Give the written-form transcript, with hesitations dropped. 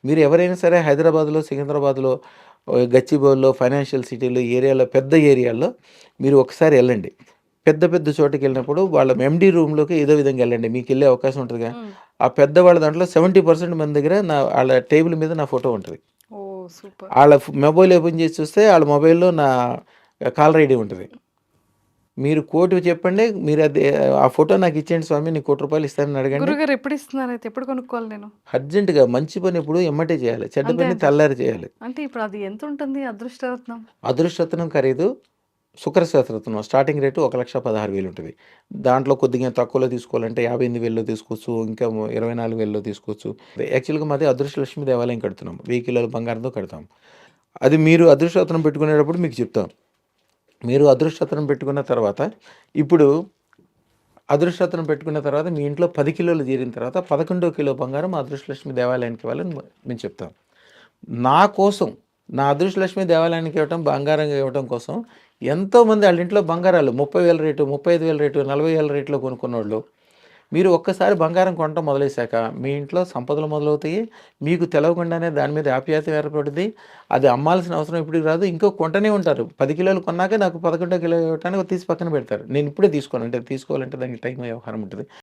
మీరు ఎవరైనా సరే హైదరాబాద్‌లో, సికింద్రాబాద్‌లో, గచ్చిబౌలిలో, ఫైనాన్షియల్ సిటీలో, ఏరియాలో పెద్ద ఏరియాల్లో మీరు ఒకసారి ఎళ్ళండి. పెద్ద పెద్ద చోటకెళ్ళినప్పుడు వాళ్ళ ఎండీ రూమ్‌లోకి ఏదో విధంగా ఎళ్ళండి. మీకెళ్ళే అవకాశం ఉంటదిగా. హ్మ్. ఆ పెద్దవాళ్ళ దాంట్లో 70% మంది దగ్గర ఆళ్ళ టేబుల్ మీద నా ఫోటో ఉంటది. ఓహ్! సూపర్. ఆళ్ళ మొబైల్ ఓపెన్ చేసి చూస్తే ఆళ్ళ మొబైల్‌లో నా కాలర్ ఐడీ ఉంటది. మీరు కోటి చెప్పండి. మీరది ఆ ఫోటో నాకిచ్చేయండి స్వామి నీకు రూ. 1,00,00,000 ఇస్తానని అడగండి. గురువుగారు ఎప్పుడిస్తున్నారైతే? ఎప్పుడు కొనుక్కోవాలి నేను? అర్జెంట్‌గా మంచి పని ఎప్పుడు ఎమ్మటే చేయాలి. చెడ్డ అంతే పని అంటారు. తెల్లారి చేయాలి. అంటే ఇప్పుడు అది ఎంతుంటుంది అదృష్టరత్నం? అదృష్టరత్నం ఖరీదు శుక్రశాస్త్రరత్నం స్టార్టింగ్ రేటు 1,16,000 ఉంటది. దాంట్లో కొద్దిగా తక్కువలో తీసుకోవాలంటే 58,000లో తీసుకోవచ్చు. ఇంకా 24,000లో తీసుకోవచ్చు. యాక్చువల్‌గా మాది అదృష్టలక్ష్మి దేవాలయం కడుతున్నాం. 1000 కిలోల బంగారంతో కడతాం. అది మీరు అదృష్టరత్నం పెట్టుకునేటప్పుడు మీకు చెప్తాం. మీరు అదృష్టరత్నం పెట్టుకున్న తర్వాత ఇప్పుడు అదృష్టరత్నం పెట్టుకున్న తర్వాత మీ ఇంట్లో 10 కిలోలు చేరిన తర్వాత 11 కిలో బంగారం మా అదృష్టలక్ష్మి దేవాలయానికి ఇవ్వాలని మేము చెప్తాం. నా కోసం నా అదృష్టలక్ష్మి దేవాలయానికి ఇవ్వటం, బంగారం ఇవ్వటం కోసం ఎంతోమంది ఆళ్ళ ఇంట్లో బంగారాలు 30,000 రేటు, 35,000 రేటు, 40,000 రేట్‌లో కొనుక్కున్నోళ్ళు. మీరు ఒక్కసారి బంగారం కొనటం మొదలేసాక మీ ఇంట్లో సంపదలు మొదలవుతాయి. మీకు తెలవకుండానే దాని మీద ఆప్యాయత ఏర్పడుద్ది. అది అమ్మాల్సిన అవసరం ఎప్పటికి రాదు. ఇంకో కొంటనే ఉంటారు. 10 కిలోలు కొన్నాక నాకు 11 కిలో ఇవ్వటానికి తీసి పక్కన పెడతారు. నేను ఇప్పుడే తీసుకోను అంటే తీసుకోవాలంటే దానికి టైం వ్యవహారం ఉంటది.